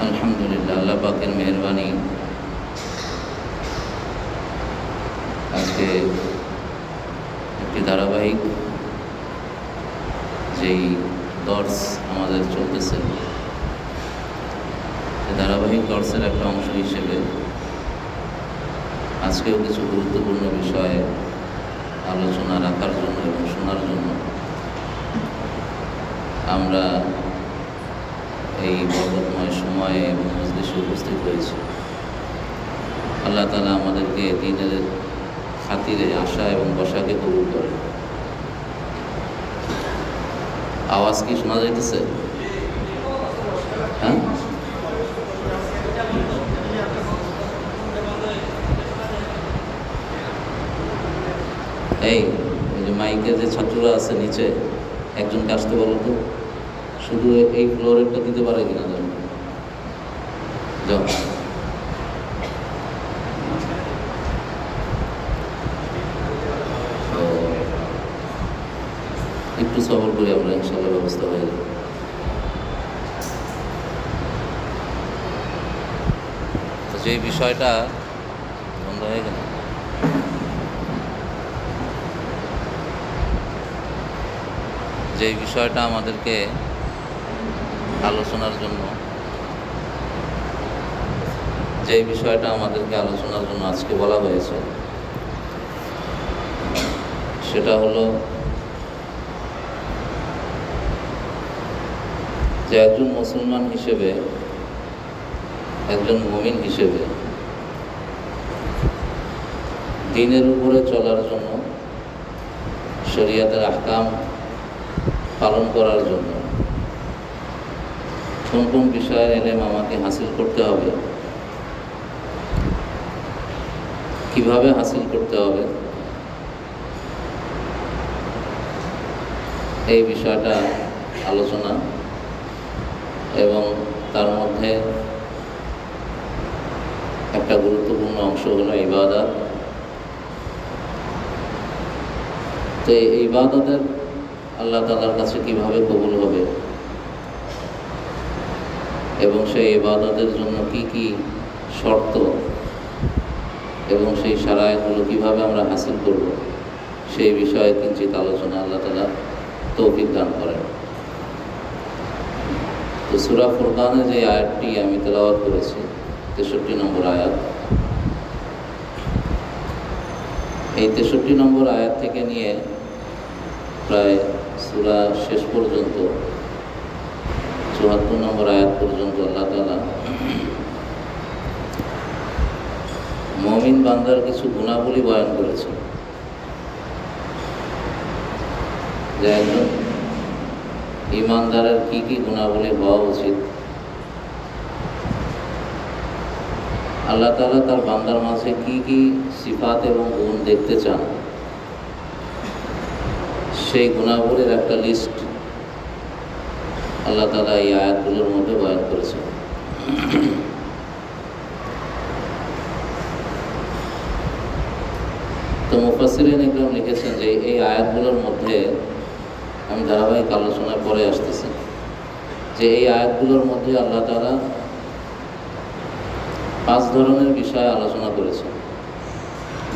আলহামদুলিল্লাহ, আল্লাহ পাকের মেহরবানি। আজকে একটি ধারাবাহিক যেই দর্স আমাদের চলতেছে, সেই ধারাবাহিক দর্সের একটা অংশ হিসেবে আজকেও কিছু গুরুত্বপূর্ণ বিষয়ে আলোচনা রাখার জন্য এবং শোনার জন্য আমরা এই বরকতময় সময়ে এবং মজলিসে উপস্থিত হয়েছি। আল্লাহ তাআলা আমাদেরকে দ্বীনের খাতিরে আসা এবং বসাকে কবুল করে। আওয়াজ কি শোনা যাইতেছে? হ্যাঁ, এই যে মাইকে যে ছাত্ররা আছে নিচে, একজনকে আসতে বলো তো, শুধু এই ফ্লোরেরটা দিতে পারে কিনা জানো? যাও। একটু সবর করি আমরা, ইনশাআল্লাহ ব্যবস্থা হয়ে যাবে। তো যে বিষয়টা বন্ধ হয়ে গেল, যে বিষয়টা আমাদেরকে আলোচনার জন্য আজকে বলা হয়েছে, সেটা হলো যে একজন মুসলমান হিসেবে, একজন মুমিন হিসেবে দ্বীনের উপরে চলার জন্য, শরীয়তের আহকাম পালন করার জন্য কোন কোন বিষয়ের ইলম আমাকে হাসিল করতে হবে, কিভাবে হাসিল করতে হবে, এই বিষয়টা আলোচনা। এবং তার মধ্যে একটা গুরুত্বপূর্ণ অংশ হলো ইবাদত। তো এই ইবাদতের আল্লাহ তাআলার কাছে কিভাবে কবুল হবে এবং সেই ইবাদতের জন্য কি কি শর্ত এবং সেই শারায়েতগুলো কিভাবে আমরা হাসিল করব, সেই বিষয়ে কিঞ্চিত আলোচনা আল্লাহ তাআলা তৌফিক দান করেন। তো সূরা ফুরকানের যে আয়াতটি আমি তেলাওয়াত করেছি, 63 নম্বর আয়াত, এই 63 নম্বর আয়াত থেকে নিয়ে প্রায় সূরা শেষ পর্যন্ত 74 নম্বর আয়াত পর্যন্ত আল্লাহ তাআলা মুমিন বান্দার কিছু গুণাবলী বয়ান করেছেন। যে একজন ঈমানদারের কি কি গুণাবলী হওয়া উচিত, আল্লাহ তাআলা তার বান্দার মাঝে কি কি সিফাত এবং গুণ দেখতে চান, সেই গুণাবলীর একটা লিস্ট আল্লাহ তাআলা এই আয়াতগুলোর মধ্যে বয়ান করেছেন। তো মুফাসসিরিন ইকরাম লিখেছেন যে এই আয়াতগুলোর মধ্যে, আমি ধারাবাহিক আলোচনায় পরে আসতেছি, যে এই আয়াতগুলোর মধ্যে আল্লাহ তাআলা 5 ধরনের বিষয়ে আলোচনা করেছেন।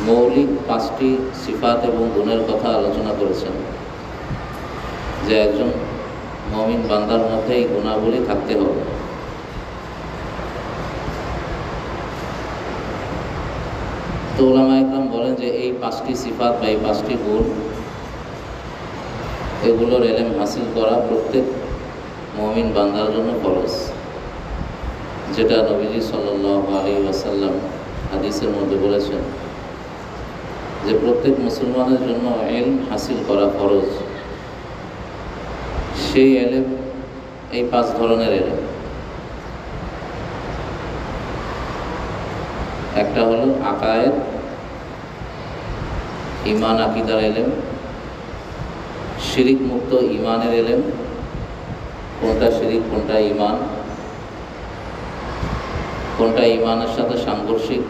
মৌলিক 5টি সিফাত এবং গুণের কথা আলোচনা করেছেন, যে একজন মুমিন বান্দার মধ্যে এই গুণাবলী থাকতে হবে। তো উলামা ইকরাম বলেন যে এই 5টি সিফাত বা এই 5টি গুণ, এগুলোর ইলম হাসিল করা প্রত্যেক মুমিন বান্দার জন্য ফরজ, যেটা নবীজি সাল্লাল্লাহু আলাইহি ওয়াসাল্লাম হাদিসের মধ্যে বলেছেন যে প্রত্যেক মুসলমানের জন্য ইলম হাসিল করা ফরজ। সেই ইলম এই 5 ধরনের ইলম। একটা হলো আকায়েদ, ঈমান আকীদার ইলম, শিরিক মুক্ত ঈমানের ইলম, কোনটা শিরিক কোনটা ঈমান, কোনটা ঈমানের সাথে সাংঘর্ষিক,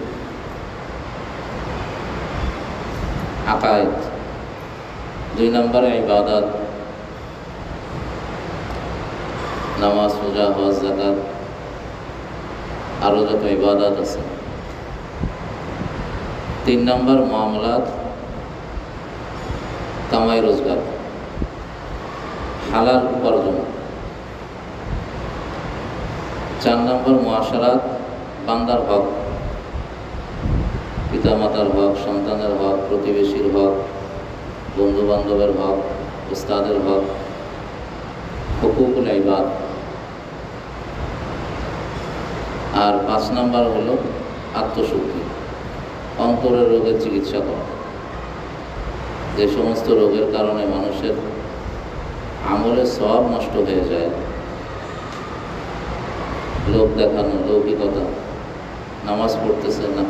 আকায়েদ। 2 নম্বরে ইবাদত, নামাজ, রোজা, হজ, যাকাত, আরও যত ইবাদত আছে। 3 নম্বর মুআমালাত, কামাই রোজগার, হালাল উপার্জন। 4 নম্বর মুআশারাত, বান্দার হক, পিতামাতার হক, সন্তানের হক, প্রতিবেশীর হক, বন্ধু বান্ধবের হক, উস্তাদের হক, হুকুকুল ইবাদ। আর 5 নম্বর হলো আত্মশুদ্ধি, অন্তরের রোগের চিকিৎসা করা। যে সমস্ত রোগের কারণে মানুষের আমলের সওয়াব নষ্ট হয়ে যায়, লোক দেখানো, লৌকিকতা, নামাজ পড়তেছে না,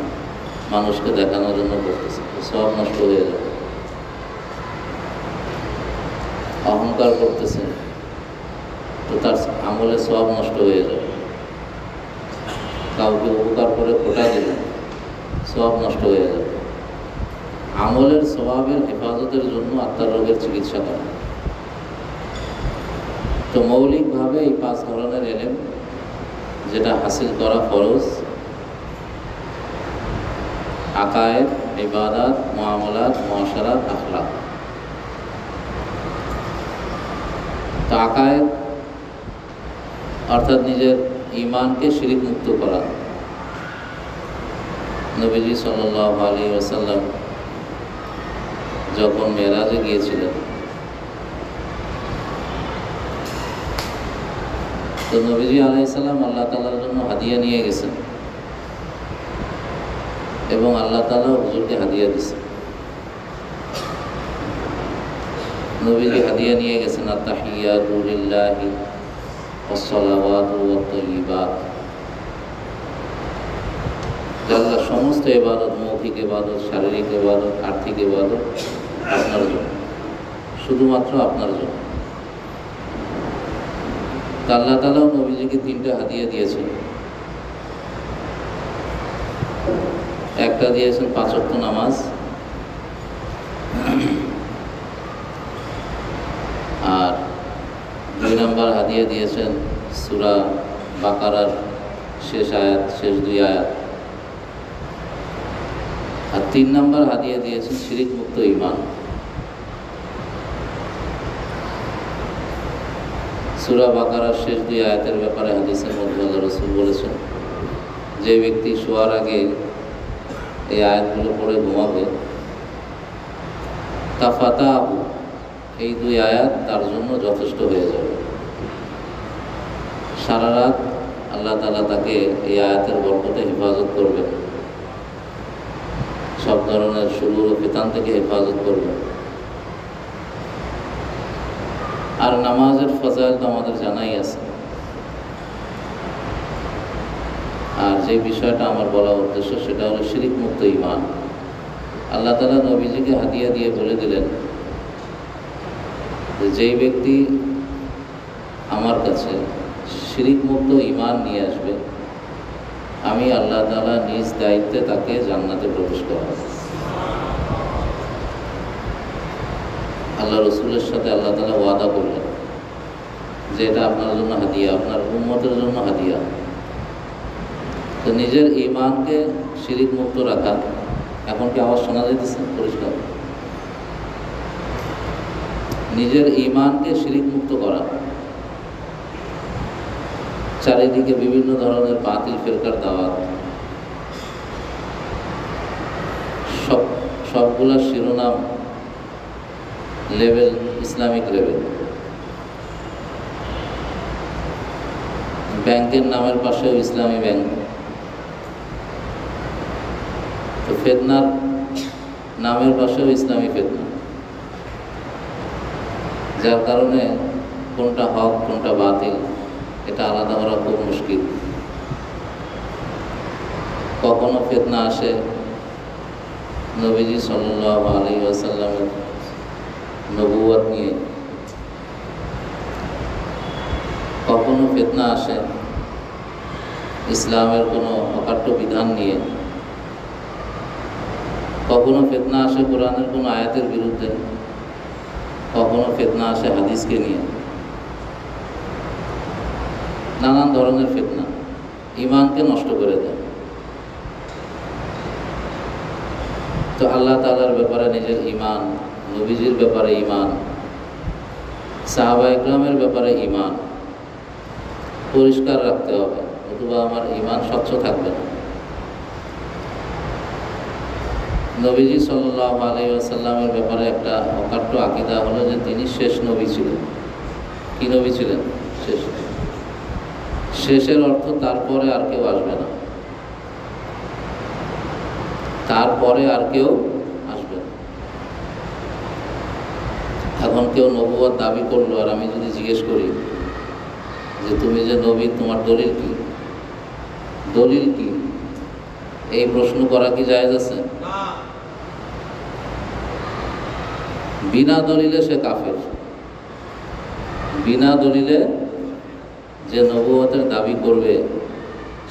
মানুষকে দেখানোর জন্য করতেছে, সওয়াব নষ্ট হয়ে যায়। অহংকার করতেছে, তো তার আমলের সওয়াব নষ্ট হয়ে যায়। কাউকে উপকার করে খোটা দিলেন, সওয়াব নষ্ট হয়ে যাবে। আমলের সওয়াবের হেফাজতের জন্য আত্মার রোগের চিকিৎসা করা। তো মৌলিকভাবে এই 5 ধরনের ইলম যেটা হাসিল করা ফরজ: আকায়েদ, ইবাদত, মুআমালাত, মুআশারাত, আখলাক। তো আকায়েদ অর্থাৎ নিজের ঈমানকে শিরিক মুক্ত করা। নবীজি সাল্লাল্লাহু আলাইহি ওয়াসাল্লাম যখন মেরাজে গিয়েছিলেন, তো নবীজি আলাইহিস সালাম আল্লাহ তাআলার জন্য হাদিয়া নিয়ে গেছেন এবং আল্লাহ তাআলা হুজুরকে হাদিয়া দিয়েছেন। নবীজি হাদিয়া নিয়ে গেছেন আত-তাহিয়াতু লিল্লাহি ওয়াস-সালাওয়াতু ওয়াত-তাইয়্যিবাত। আল্লাহ সমস্ত ইবাদত, মৌখিক ইবাদত, শারীরিক ইবাদত, আর্থিক ইবাদত আপনার জন্য, শুধুমাত্র আপনার জন্য। আল্লাহ তাআলাও নবীজিকে 3টা হাদিয়া দিয়েছেন। একটা দিয়েছেন 5 ওয়াক্ত নামাজ, আর 2 নম্বর হাদিয়া দিয়েছেন সূরা বাকারার শেষ আয়াত, শেষ 2 আয়াত। আর 3 নম্বর হাদিয়া দিয়েছেন শিরিক মুক্ত ঈমান। সূরা বাকারার শেষ 2 আয়াতের ব্যাপারে হাদিসের মধ্যে আল্লাহ রাসূল বলেছেন, যে ব্যক্তি শোয়ার আগে এই আয়াতগুলো পড়ে ঘুমাবে, কাফাতাহু, এই 2 আয়াত তার জন্য যথেষ্ট হয়ে যাবে। সারা রাত আল্লাহ তাআলা তাকে এই আয়াতের বরকতে হেফাজত করবেন, সব ধরনের শুরুর ও ফিতান থেকে হেফাজত করবেন। আর নামাজের ফজাইল তো আমাদের জানাই আছে। আর যে বিষয়টা আমার বলা উদ্দেশ্য সেটা হলো শিরিক মুক্ত ঈমান। আল্লাহ তাআলা নবীজিকে হাদিয়া দিয়ে বলে দিলেন যে যেই ব্যক্তি আমার কাছে শিরিক মুক্ত ঈমান নিয়ে আসবে, আমি আল্লাহ তাআলা নিজ দায়িত্বে তাকে জান্নাতে প্রবেশ করাবো। আল্লাহ রসুলের সাথে আল্লাহ তাআলা ওয়াদা করলেন যে এটা আপনার জন্য হাদিয়া, আপনার উম্মতের জন্য হাদিয়া। তো নিজের ঈমানকে শিরিক মুক্ত রাখা, এখন কি আওয়াজ শোনা যাইতেছে পরিষ্কার? নিজের ঈমানকে শিরিক মুক্ত করা। চারিদিকে বিভিন্ন ধরনের বাতিল ফিরকার দাওয়াত, সবগুলা শিরোনাম লেভেল ইসলামিক লেভেল। ব্যাংকের নামের পাশেও ইসলামী ব্যাংক। তো ফিতনার নামের পাশেও ইসলামী ফিতনা, যার কারণে কোনটা হক কোনটা বাতিল এটা আলাদা করা খুব মুশকিল। কখনো ফিতনা আসে নবীজি সাল্লাল্লাহু আলাইহি ওয়াসাল্লামের নবুয়ত নিয়ে, কখনো ফিতনা আসে ইসলামের কোনো অকাট্য বিধান নিয়ে, কখনো ফিতনা আসে কোরআনের কোনো আয়াতের বিরুদ্ধে, কখনো ফিতনা আসে হাদিসকে নিয়ে। নানান ধরনের ফিতনা। ইমানকে নষ্ট করে দেয়। তো আল্লাহ তাআলার ব্যাপারে নিজের ঈমান, নবীজির ব্যাপারে ঈমান, সাহাবা ইকরামের ব্যাপারে ঈমান পরিষ্কার রাখতে হবে, অথবা আমার ঈমান স্বচ্ছ থাকবে না। নবীজি সাল্লাল্লাহু আলাইহি ওয়াসাল্লামের ব্যাপারে একটা অকাট্য আকীদা হলো যে তিনি শেষ নবী ছিলেন। কি নবী ছিলেন? শেষ। শেষের অর্থ তারপরে আর কেউ আসবে না, তারপরে আর কেউ আসবে না। এখন কেউ নবুয়ত দাবি করলো, আর আমি যদি জিজ্ঞেস করি যে তুমি যে নবী, তোমার দলিল কি? দলিল কি? এই প্রশ্ন করা কি জায়েজ আছে? বিনা দলিলে সে কাফের। বিনা দলিলে যে নবুয়তের দাবি করবে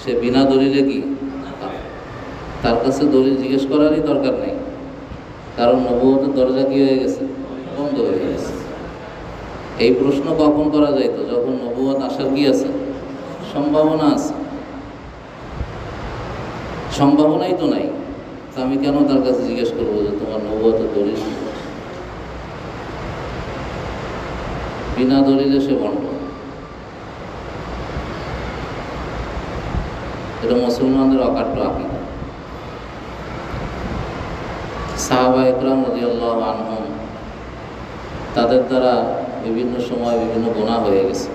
সে বিনা দলিলে কি? তার কাছে দলিল জিজ্ঞেস করারই দরকার নেই, কারণ নবুয়তের দরজা কি হয়ে গেছে? বন্ধ হয়ে গেছে। এই প্রশ্ন কখন করা যাইতো? যখন নবুয়ত আসার কি আছে? সম্ভাবনা আছে। সম্ভাবনাই তো নাই, তা আমি কেন তার কাছে জিজ্ঞেস করবো যে তোমার নবুয়তের দলিল? বিনা দলিলে সে বন্ধ। এটা মুসলমানদের অকাট্য আকীদা। সাহাবা ইকরাম রাদিয়াল্লাহু আনহুম, তাদের দ্বারা বিভিন্ন সময় বিভিন্ন গুনাহ হয়ে গেছে।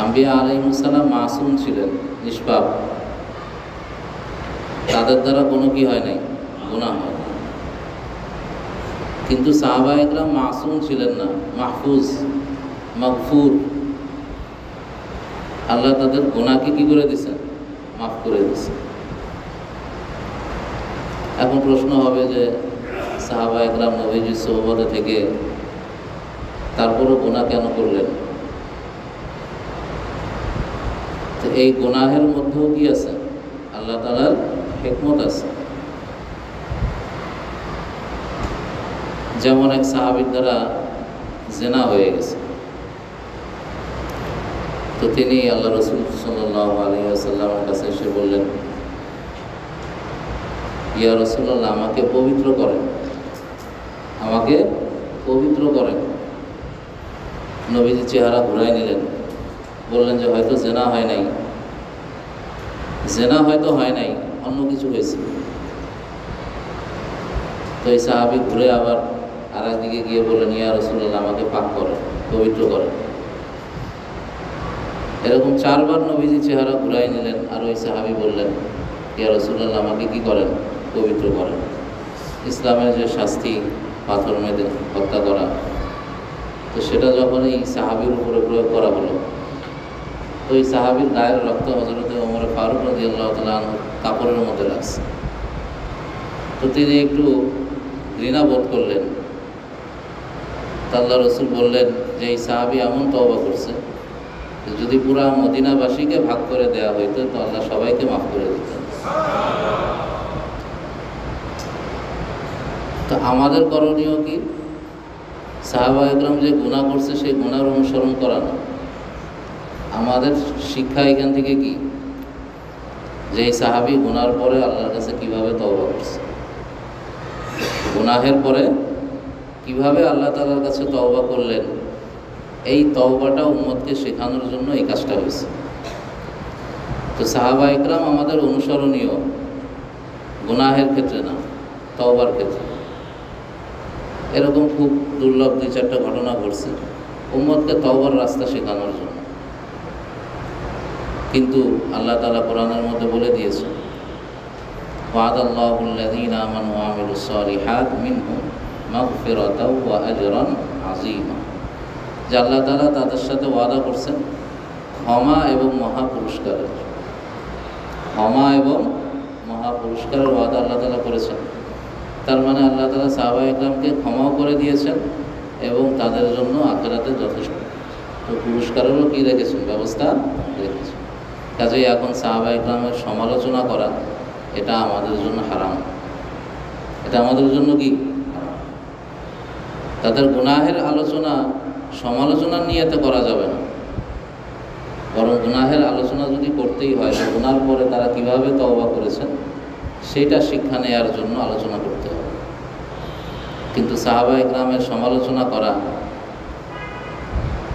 আম্বিয়া আলাইহিস সালাম মাসুম ছিলেন, নিষ্পাপ, তাদের দ্বারা কোনো কি হয় নাই? গুনাহ হয় নাই। কিন্তু সাহাবা ইকরাম মাসুম ছিলেন না, মাহফুজ, মাগফুর। আল্লাহ তাদের গুনাহকে কি করে দিয়েছেন? মাফ করে দিয়েছেন। এখন প্রশ্ন হবে যে সাহাবা ইকরাম নবীজির সোহবতে থেকে তারপরও গুনাহ কেন করলেন? তো এই গুনাহের মধ্যেও কি আছে? আল্লাহ তাআলার হিকমত আছে। যেমন এক সাহাবীর দ্বারা জিনা হয়ে গেছে, তো তিনি আল্লাহ রাসূল সাল্লাল্লাহু আলাইহি ওয়াসাল্লামের কাছে এসে বললেন, ইয়া রাসূলুল্লাহ, আমাকে পবিত্র করেন, আমাকে পবিত্র করেন। নবীজি চেহারা ঘুরাই নিলেন, বললেন যে হয়তো জিনা হয় নাই, জিনা হয়তো হয় নাই, অন্য কিছু হয়েছে। তো এই সাহাবী ঘুরে আবার আর একদিকে গিয়ে বললেন, ইয়া রাসূলুল্লাহ, আমাকে পাক করেন, পবিত্র করেন। এরকম 4 বার নবীজি চেহারা ঘুরাই নিলেন, আর ওই সাহাবী বললেন, ইয়া রাসূলুল্লাহ, আমাকে কি করেন? পবিত্র করেন। ইসলামের যে শাস্তি, পাথর মেরে হত্যা করা, তো সেটা যখন এই সাহাবীর উপরে প্রয়োগ করা হলো, তো এই সাহাবীর গায়ের রক্ত হযরত ওমর ফারুক রাদিয়াল্লাহু তাআলা আনহু কাপড়ের মধ্যে লাগছে। তো তিনি একটু ঘৃণা বোধ করলেন। আল্লাহ রাসূল বললেন যে এই সাহাবী এমন তওবা করছে, যদি পুরা মদিনাবাসীকে ভাগ করে দেয়া হইতো তো আল্লাহ সবাইকে মাফ করে দিতেন। তো আমাদের করণীয় কি? সাহাবা ইকরাম যে গুনাহ করছে সেই গুনার অনুসরণ করা না। আমাদের শিক্ষা এখান থেকে কি? যে এই সাহাবী গুনার পরে আল্লাহর কাছে কিভাবে তওবা করছে, গুনাহের পরে কিভাবে আল্লাহ তাআলার কাছে তওবা করলেন, এই তওবাটা উম্মতকে শেখানোর জন্য এই কাজটা হয়েছে। তো সাহাবা ইকরাম আমাদের অনুসরণীয়, গুনাহের ক্ষেত্রে না, তওবার ক্ষেত্রে। এরকম খুব দুর্লভ 2-4টা ঘটনা ঘটছে উম্মতকে তওবার রাস্তা শেখানোর জন্য। কিন্তু আল্লাহ তাআলা কোরআনের মধ্যে বলে দিয়েছে, ওয়াদাল্লাহুল্লাযীনা আমানু ওয়া আমিলুস সালিহাত মিনহুম মাগফিরাতাও ওয়া আজরান আযীমা। যে আল্লাহ তাআলা তাদের সাথে ওয়াদা করছেন ক্ষমা এবং মহা পুরস্কারের। ক্ষমা এবং মহা পুরস্কারের ওয়াদা আল্লাহ তাআলা করেছেন। তার মানে আল্লাহ তাআলা সাহাবা ইকরামকে ক্ষমাও করে দিয়েছেন এবং তাদের জন্য আখিরাতে যথেষ্ট তো পুরস্কারেরও কী রেখেছেন? ব্যবস্থা রেখেছেন। কাজেই এখন সাহাবা ইকরামের সমালোচনা করা এটা আমাদের জন্য হারাম। এটা আমাদের জন্য কি? তাদের গুনাহের আলোচনা সমালোচনার নিয়তে করা যাবে না, বরং গুনাহের আলোচনা যদি করতেই যেভাবে তওবা করেছেন সেইটা শিক্ষা নেয়ার জন্য আলোচনা করতে হবে। কিন্তু সাহাবা ইকরামের সমালোচনা করা,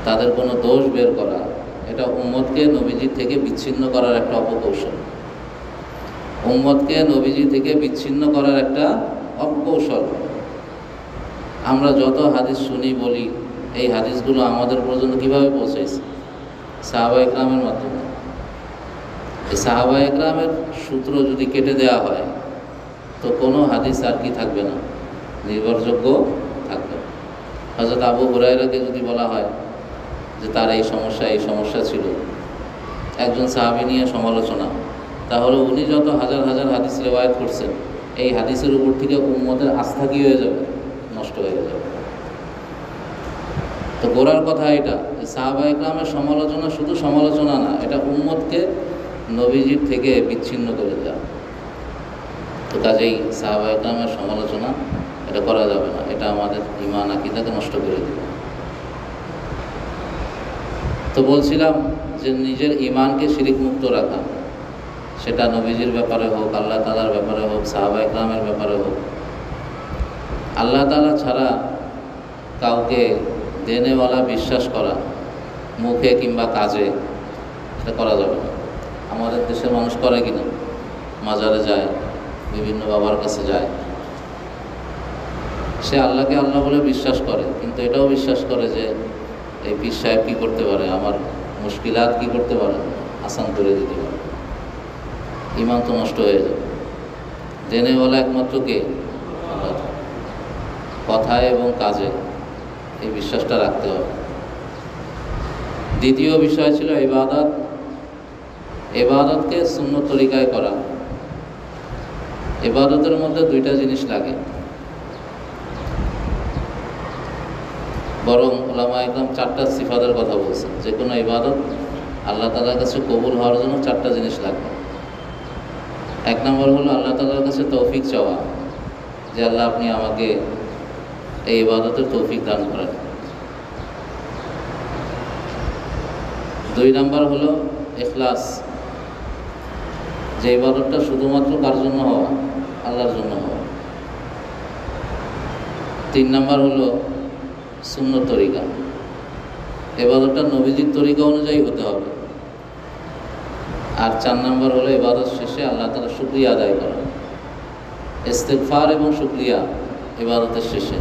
তাদের কোনো দোষ বের করা, এটা উম্মতকে নবীজি থেকে বিচ্ছিন্ন করার একটা অপকৌশল। উম্মতকে নবীজি থেকে বিচ্ছিন্ন করার একটা অপকৌশল। আমরা যত হাদিস শুনি বলি, এই হাদিসগুলো আমাদের পর্যন্ত কীভাবে পৌঁছেছে? সাহাবা ইকরামের মাধ্যমে। এই সাহাবা ইকরামের সূত্র যদি কেটে দেওয়া হয় তো কোনো হাদিস আর কি থাকবে না, নির্ভরযোগ্য থাকবে। হযরত আবু হুরায়রাকে যদি বলা হয় যে তার এই সমস্যা ছিল, একজন সাহাবী নিয়ে সমালোচনা, তাহলে উনি যত হাজার হাজার হাদিস রিওয়ায়াত করছেন, এই হাদিসের উপর থেকে উম্মতের আস্থা কী হয়ে যাবে? নষ্ট হয়ে যাবে। তো গোড়ার কথা এটা যে সাহাবা ইকরামের সমালোচনা শুধু সমালোচনা না, এটা উম্মতকে নবীজির থেকে বিচ্ছিন্ন করে দেওয়া। তো কাজেই সাহাবা ইকরামের সমালোচনা এটা করা যাবে না, এটা আমাদের ঈমান আকীদাকে নষ্ট করে দেবে। তো বলছিলাম যে নিজের ঈমানকে শিরিক মুক্ত রাখা, সেটা নবীজির ব্যাপারে হোক, আল্লাহ তাআলার ব্যাপারে হোক, সাহাবা ইকরামের ব্যাপারে হোক। আল্লাহ তাআলা ছাড়া কাউকে দেনেওয়ালা বিশ্বাস করা মুখে কিংবা কাজে, সেটা করা যাবে না। আমাদের দেশের মানুষ করে কিনা, মাজারে যায়, বিভিন্ন বাবার কাছে যায়, সে আল্লাহকে আল্লাহ বলে বিশ্বাস করে, কিন্তু এটাও বিশ্বাস করে যে এই পীর সাহেব কী করতে পারে, আমার মুশকিলাত কী করতে পারে, আসান করে দিতে পারে। ঈমান তো নষ্ট হয়ে যাবে। দেনেওয়ালা একমাত্র কে? আল্লাহ। কথায় এবং কাজে এই বিশ্বাসটা রাখতে হবে। দ্বিতীয় বিষয় ছিল ইবাদত। ইবাদতকে সুন্নত তরিকায় করা। ইবাদতের মধ্যে দুইটা জিনিস লাগে, বরং উলামায়ে কেরাম চারটা সিফাতের কথা বলছেন। যে কোনো ইবাদত আল্লাহ তাআলার কাছে কবুল হওয়ার জন্য চারটা জিনিস লাগবে। এক নম্বর হলো আল্লাহ তাআলার কাছে তৌফিক চাওয়া, যে আল্লাহ আপনি আমাকে এই ইবাদতের তৌফিক দান করেন। দুই নম্বর হলো ইখলাস, যে ইবাদতটা শুধুমাত্র কার জন্য হওয়া? আল্লাহর জন্য হওয়া। তিন নম্বর হলো সুন্নত তরিকা, ইবাদতটা নবীজির তরিকা অনুযায়ী হতে হবে। আর চার নম্বর হলো ইবাদত শেষে আল্লাহ তাআলার শুকরিয়া আদায় করা, ইস্তিগফার এবং শুকরিয়া ইবাদতের শেষে,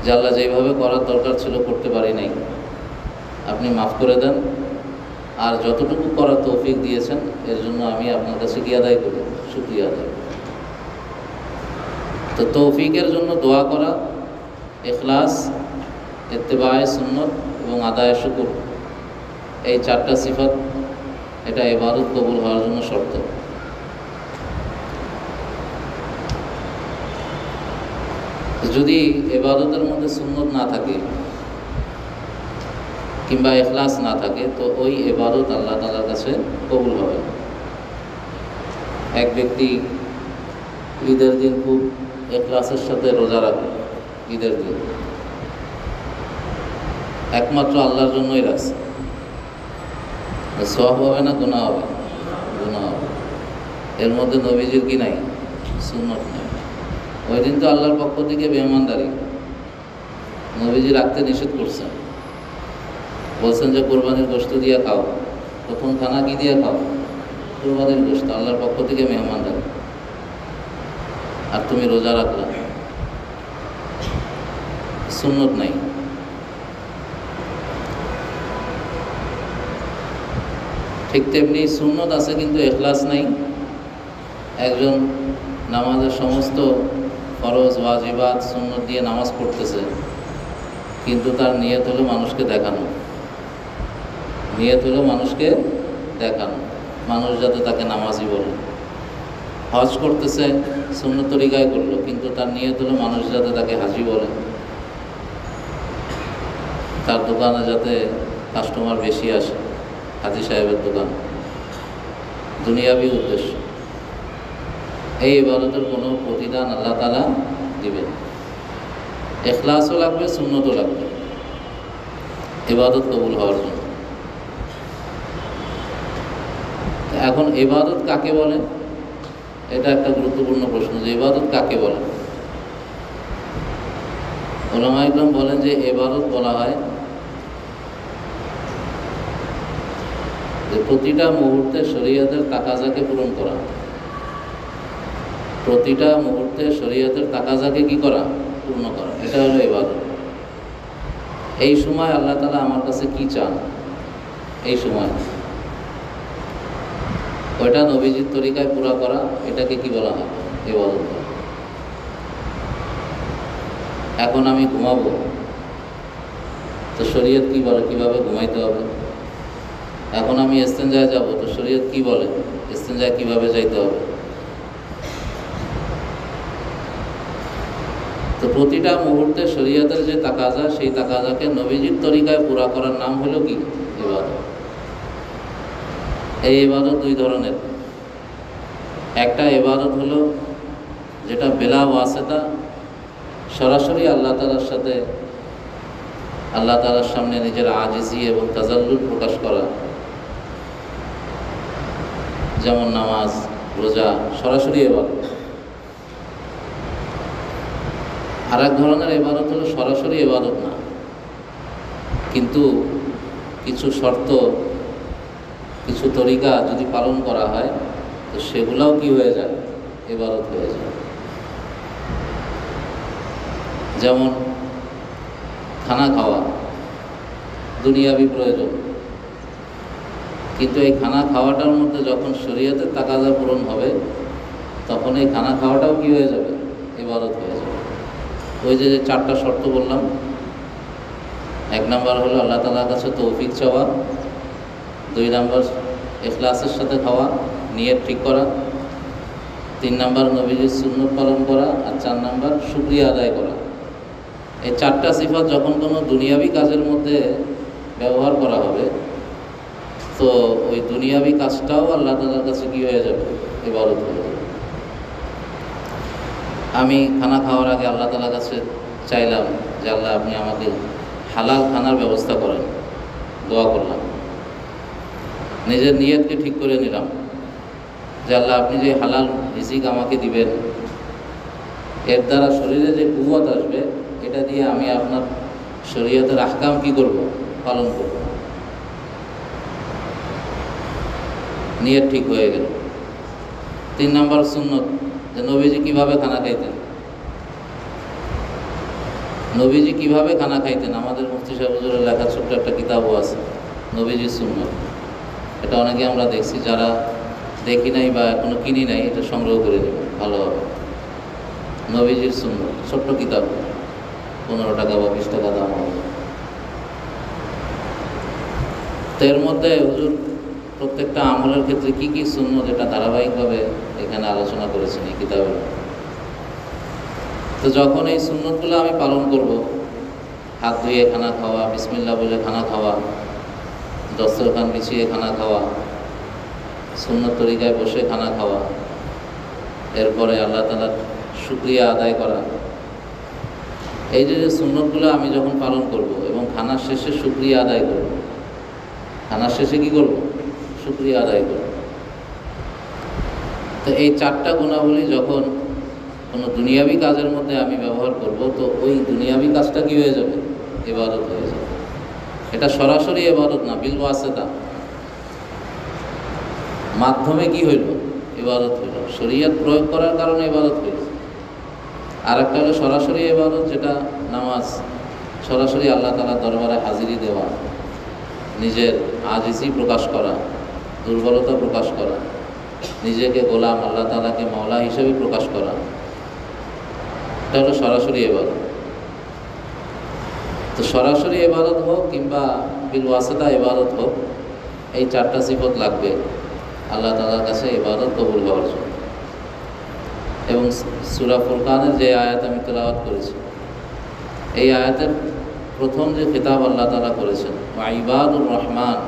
যে আল্লাহ যেভাবে করার দরকার ছিল করতে পারি নাই, আপনি মাফ করে দেন, আর যতটুকু করার তৌফিক দিয়েছেন এর জন্য আমি আপনার কাছে কি আদায় করি? শুকরিয়া আদায় করি। তো তৌফিকের জন্য দোয়া করা, ইখলাস, ইত্তেবায়ে সুন্নত এবং আদায়ে শুকর, এই চারটা সিফাত, এটা ইবাদত কবুল হওয়ার জন্য শর্ত। যদি ইবাদতের মধ্যে সুন্নত না থাকে কিংবা ইখলাস না থাকে, তো ওই ইবাদত আল্লাহ তাআলার কাছে কবুল হবে না। এক ব্যক্তি ঈদের দিন খুব ইখলাসের সাথে রোজা রাখে, ঈদের দিন একমাত্র আল্লাহর জন্যই রাখছে, সওয়াব হবে না গুনাহ হবে? গুনাহ হবে। এর মধ্যে নবীজির কি নাই? সুন্নত নাই। ওই দিন তো আল্লাহর পক্ষ থেকে মেহমানদারি, নবীজি রাখতে নিষেধ করছেন, বলছেন যে কোরবানির গোশত দিয়ে খাও, প্রথম খানা কি দিয়ে খাও? কোরবানির গোশত, আল্লাহর পক্ষ থেকে মেহমানদারি। আর তুমি রোজা রাখলা, সুন্নত নাই। ঠিক তেমনি সুন্নত আছে কিন্তু ইখলাস নাই। একজন নামাজের সমস্ত ফরজ, ওয়াজিবাত, সুন্নত দিয়ে নামাজ পড়তেছে, কিন্তু তার নিয়ত হলো মানুষকে দেখানো, নিয়ত হলো মানুষকে দেখানো, মানুষ যাতে তাকে নামাজি বলে। হজ করতেছে, সুন্নত তরিকায় করলো, কিন্তু তার নিয়ত হলো মানুষ যাতে তাকে হাজি বলে, তার দোকানে যাতে কাস্টমার বেশি আসে, হাজি সাহেবের দোকান, দুনিয়াবি উদ্দেশ্য। এই ইবাদতের কোনো প্রতিদান আল্লাহ তাআলা দিবেন। ইখলাসও লাগবে, সুন্নতও লাগবে ইবাদত কবুল হওয়ার জন্য। এখন ইবাদত কাকে বলে, এটা একটা গুরুত্বপূর্ণ প্রশ্ন যে ইবাদত কাকে বলে। উলামা ইকরাম বলেন যে ইবাদত বলা হয় যে প্রতিটা মুহূর্তে শরীয়তের তাকাজাকে পূরণ করা, প্রতিটা মুহূর্তে শরীয়তের তাকাজাকে কি করা, পূর্ণ করা, এটা হলো ইবাদত। এই সময় আল্লাহ তাআলা আমার কাছে কি চান, এই সময় ওইটা নবীজির তরিকায় পুরা করা, এটাকে কি বলা হয়, ইবাদত। এখন আমি ঘুমাবো, তো শরীয়ত কি বলে কিভাবে ঘুমাইতে হবে। এখন আমি ইস্তেঞ্জায় যাব, তো শরীয়ত কি বলে ইস্তেঞ্জায় কিভাবে যাইতে হবে। তো প্রতিটা মুহূর্তে শরীয়তের যে তাকাজা, সেই তাকাজাকে নবীজির তরিকায় পুরা করার নাম হলো কি, ইবাদত। এই ইবাদত দুই ধরনের। একটা ইবাদত হলো যেটা বেলা ওয়াসিতা, সরাসরি আল্লাহ তাআলার সাথে, আল্লাহ তাআলার সামনে নিজের আজিজি এবং তাজাল্লুল প্রকাশ করা, যেমন নামাজ, রোজা, সরাসরি ইবাদত। আর এক ধরনের ইবাদত হলো সরাসরি ইবাদত না, কিন্তু কিছু শর্ত, কিছু তরিকা যদি পালন করা হয় তো সেগুলাও কি হয়ে যায়, ইবাদত হয়ে যায়। যেমন খানা খাওয়া দুনিয়াবি প্রয়োজন, কিন্তু এই খানা খাওয়াটার মধ্যে যখন শরীয়তের তাকাজা পূরণ হবে তখন এই খানা খাওয়াটাও কি হয়ে যাবে, ইবাদত হয়ে যাবে। ওই যে চারটা শর্ত বললাম, এক নাম্বার হলো আল্লাহ তাআলার কাছে তৌফিক চাওয়া, দুই নাম্বার ইখলাসের সাথে খাওয়া, নিয়ত ঠিক করা, তিন নাম্বার নবীজির সুন্নত পালন করা, আর চার নাম্বার শুকরিয়া আদায় করা। এই চারটা সিফাত যখন কোনো দুনিয়াবি কাজের মধ্যে ব্যবহার করা হবে তো ওই দুনিয়াবি কাজটাও আল্লাহ তাআলার কাছে কি হয়ে যাবে, ইবাদত হয়ে যাবে। আমি খানা খাওয়ার আগে আল্লাহ তাআলার কাছে চাইলাম যে আল্লাহ আপনি আমাকে হালাল খানার ব্যবস্থা করেন, দোয়া করলাম, নিজের নিয়তকে ঠিক করে নিলাম যে আল্লাহ আপনি যে হালাল রিজিক আমাকে দিবেন, এর দ্বারা শরীরে যে কুওয়াত আসবে, এটা দিয়ে আমি আপনার শরীয়তের আহকাম কি করব, পালন করব। নিয়ত ঠিক হয়ে গেল। তিন নাম্বার সুন্নত, যে নবীজি কিভাবে খানা খাইতেন, নবীজি কিভাবে খানা খাইতেন। আমাদের মুফতি সাহেব হুজুরের লেখা ছোট্ট একটা কিতাবও আছে, নবীজির সুন্নত। এটা অনেকে আমরা দেখছি, যারা দেখি নাই বা এখনো কিনি নাই, এটা সংগ্রহ করে দেব, ভালো হবে। নবীজির সুন্নত, ছোট্ট কিতাব, 15 টাকা বা 20 টাকা দাম হবে। তো এর মধ্যে হুজুর প্রত্যেকটা আমলের ক্ষেত্রে কি কি সুন্নত, এটা ধারাবাহিকভাবে এখানে আলোচনা করেছেন এই কিতাবে। তো যখন এই সুন্নতগুলো আমি পালন করব, হাত ধুয়ে খানা খাওয়া, বিসমিল্লাহ বলে খানা খাওয়া, দস্তরখান বিছিয়ে খানা খাওয়া, সুন্নত তরিকায় বসে খানা খাওয়া, এরপরে আল্লাহ তাআলার শুকরিয়া আদায় করা, এই যে সুন্নতগুলো আমি যখন পালন করব এবং খানার শেষে শুকরিয়া আদায় করব, খানার শেষে কি করব, শুকরিয়া আদায় করব। তো এই চারটা গুণাবলী যখন কোনো দুনিয়াবি কাজের মধ্যে আমি ব্যবহার করব, তো ওই দুনিয়াবি কাজটা কি হয়ে যাবে, ইবাদত হয়ে যাবে। এটা সরাসরি ইবাদত না, বিল ওয়াসিতা, মাধ্যমে কি হইল, ইবাদত হইল। শরীয়ত প্রয়োগ করার কারণে ইবাদত হইল। আর একটা হলো সরাসরি ইবাদত, যেটা নামাজ, সরাসরি আল্লাহ তাআলার দরবারে হাজিরি দেওয়া, নিজের আজিজি প্রকাশ করা, দুর্বলতা প্রকাশ করা, নিজেকে গোলাম, আল্লাহ তাআলাকে মাওলা হিসেবে প্রকাশ করা, এটা হলো সরাসরি ইবাদত। তো সরাসরি ইবাদত হোক কিংবা বিল ওয়াসিতা ইবাদত হোক, এই চারটা সিফত লাগবে আল্লাহ তাআলার কাছে ইবাদত কবুল হওয়ার জন্য। এবং সূরা ফুরকানের যে আয়াত আমি তেলাওয়াত করেছি, এই আয়াতের প্রথম যে খেতাব আল্লাহ তাআলা করেছেন, ওয়া ইবাদুর রহমান,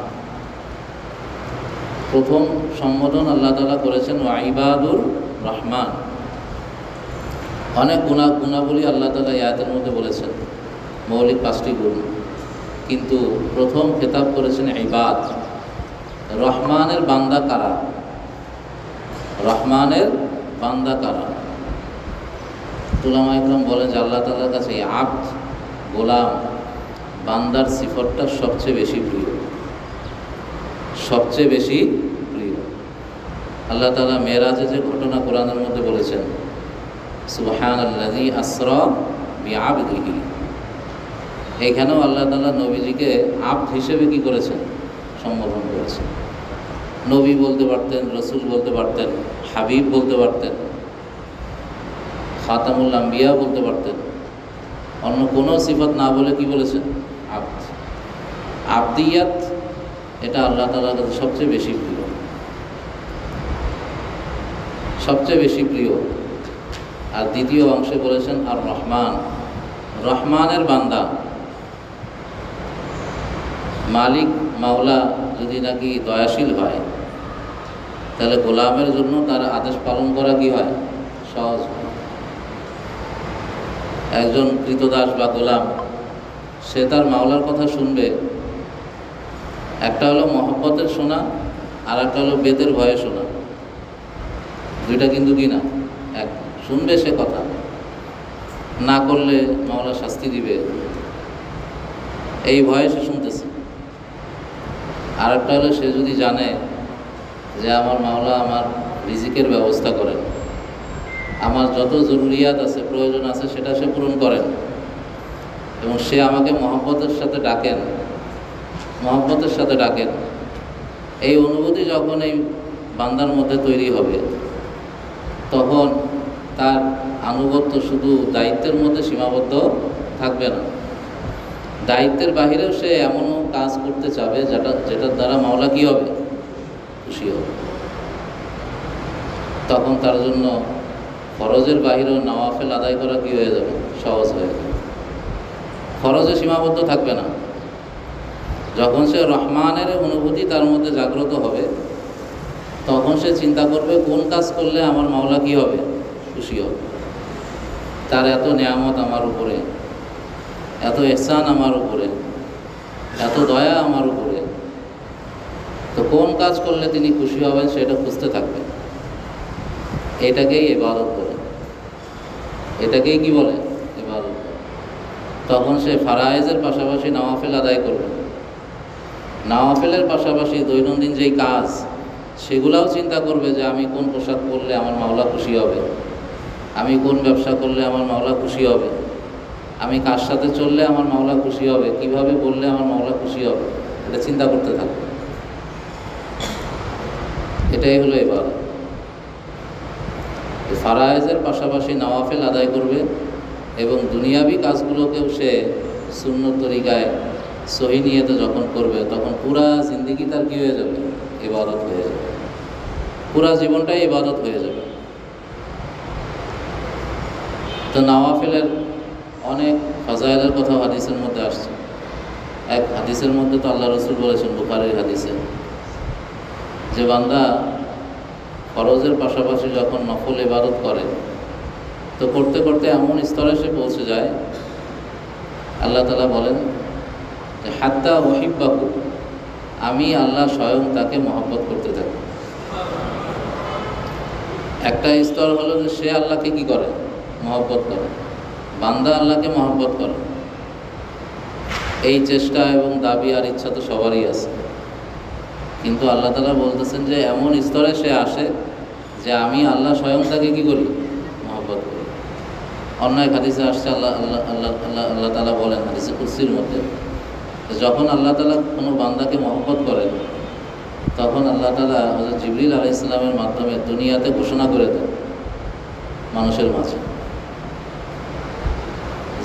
প্রথম সম্বোধন আল্লাহ তাআলা করেছেন ওয়া ইবাদুর রহমান। অনেক গুণাবলী আল্লাহ তাআলা এই আয়াতের মধ্যে বলেছেন, মৌলিক 5টি গুণ, কিন্তু প্রথম খেতাব করেছেন ইবাদ। রহমানের বান্দা কারা, রহমানের বান্দা কারা? উলামা ইকরাম বলেন যে আল্লাহ তাআলার কাছে এই আব্দ, গোলাম, বান্দার সিফতটা সবচেয়ে বেশি প্রিয়, সবচেয়ে বেশি প্রিয়। আল্লাহ তাআলা মেরাজে যে ঘটনা কোরআনের মধ্যে বলেছেন, সুবহানাল্লাযী আসরা বিআবদিহি, এইখানেও আল্লাহ তাআলা নবীজিকে আব্দ হিসেবে কি করেছেন? সম্বোধন করেছেন। নবী বলতে পারতেন, রসুল বলতে পারতেন, হাবিব বলতে পারতেন, খাতামুল আম্বিয়া বলতে পারতেন, অন্য কোনো সিফত না বলে কি বলেছেন? আব্দ। আব্দিয়াত এটা আল্লাহ তাআলার কাছে সবচেয়ে বেশি প্রিয়, সবচেয়ে বেশি প্রিয়। আর দ্বিতীয় অংশে বলেছেন আর রহমান, রহমানের বান্দা। মালিক মাওলা যদি নাকি দয়াশীল হয়, তাহলে গোলামের জন্য তার আদেশ পালন করা কি হয়? সহজ হয়। একজন কৃতদাস বা গোলাম, সে তার মাওলার কথা শুনবে, একটা হলো মহব্বতের শোনা, আর একটা হলো বেতের ভয়ে শোনা। দুইটা কিন্তু কি না এক। শুনবে সে কথা, না করলে মাওলা শাস্তি দিবে, এই ভয়ে সে শুনতেছে। আর একটা হলো সে যদি জানে যে আমার মাওলা আমার রিজিকের ব্যবস্থা করেন, আমার যত জরুরিয়াত আছে, প্রয়োজন আছে, সেটা সে পূরণ করেন, এবং সে আমাকে মহব্বতের সাথে ডাকেন, মহব্বতের সাথে ডাকেন। এই অনুভূতি যখন এই বান্দার মধ্যে তৈরি হবে, তখন তার আনুগত্য শুধু দায়িত্বের মধ্যে সীমাবদ্ধ থাকবে না, দায়িত্বের বাহিরেও সে এমনও কাজ করতে চাবে যেটার দ্বারা মাওলা কী হবে? খুশি হবে। তখন তার জন্য ফরজের বাহিরেও নওয়াফেল আদায় করা কী হয়ে যাবে? সহজ হয়ে যাবে। ফরজে সীমাবদ্ধ থাকবে না। যখন সে রহমানের অনুভূতি তার মধ্যে জাগ্রত হবে, তখন সে চিন্তা করবে কোন কাজ করলে আমার মাওলা কী হবে? খুশি হবে। তার এত নেয়ামত আমার উপরে, এত ইহসান আমার উপরে, এত দয়া আমার উপরে, তো কোন কাজ করলে তিনি খুশি হবেন সেটা খুঁজতে থাকবে। এটাকেই ইবাদত বলে, এটাকেই কি বলে? ইবাদত। তখন সে ফারায়েজের পাশাপাশি নওয়াফেল আদায় করবে, নওয়াফেলের পাশাপাশি দৈনন্দিন যেই কাজ, সেগুলাও চিন্তা করবে যে আমি কোন পোশাক পরলে আমার মাওলা খুশি হবে, আমি কোন ব্যবসা করলে আমার মাওলা খুশি হবে, আমি কার সাথে চললে আমার মাওলা খুশি হবে, কিভাবে বললে আমার মাওলা খুশি হবে, এটা চিন্তা করতে থাকবে। এটাই হলো ইবাদত। ফারায়েজের পাশাপাশি নওয়াফেল আদায় করবে, এবং দুনিয়াবি কাজগুলোকেও সে সুন্নত তরিকায় সহি নিয়তে যখন করবে, তখন পুরা জিন্দেগি তার কী হয়ে যাবে? ইবাদত হয়ে যাবে। পুরা জীবনটাই ইবাদত হয়ে যাবে। তো নওয়াফেলের অনেক ফাজাইলের কথা হাদিসের মধ্যে আসছে। এক হাদিসের মধ্যে তো আল্লাহ রসুল বলেছেন, বুখারীর হাদিসে, যে বান্দা ফরজের পাশাপাশি যখন নফল ইবাদত করে, তো করতে করতে এমন স্তরে সে পৌঁছে যায়, আল্লাহ তাআলা বলেন যে হাত্তা উহিব্বাহু, আমি আল্লাহ স্বয়ং তাকে মহব্বত করতে থাকি। একটা স্তর হলো যে সে আল্লাহকে কি করে? মহব্বত করে। বান্দা আল্লাহকে মহব্বত করে। এই চেষ্টা এবং দাবি আর ইচ্ছা তো সবারই আছে, কিন্তু আল্লাহ তাআলা বলতেছেন যে এমন স্তরে সে আসে যে আমি আল্লাহ স্বয়ং তাকে কী করি? মহব্বত করি। অন্য এক হাদিসে আসছে, আল্লাহ আল্লাহ আল্লাহ আল্লাহ আল্লাহ তাআলা বলেন হাদিসে কুদসির মধ্যে, যখন আল্লাহ তাআলা কোনো বান্দাকে মহব্বত করেন, তখন আল্লাহ তাআলা হযরত জিবরিল আলাইহিস সালামের মাধ্যমে দুনিয়াতে ঘোষণা করে দেন মানুষের মাঝে,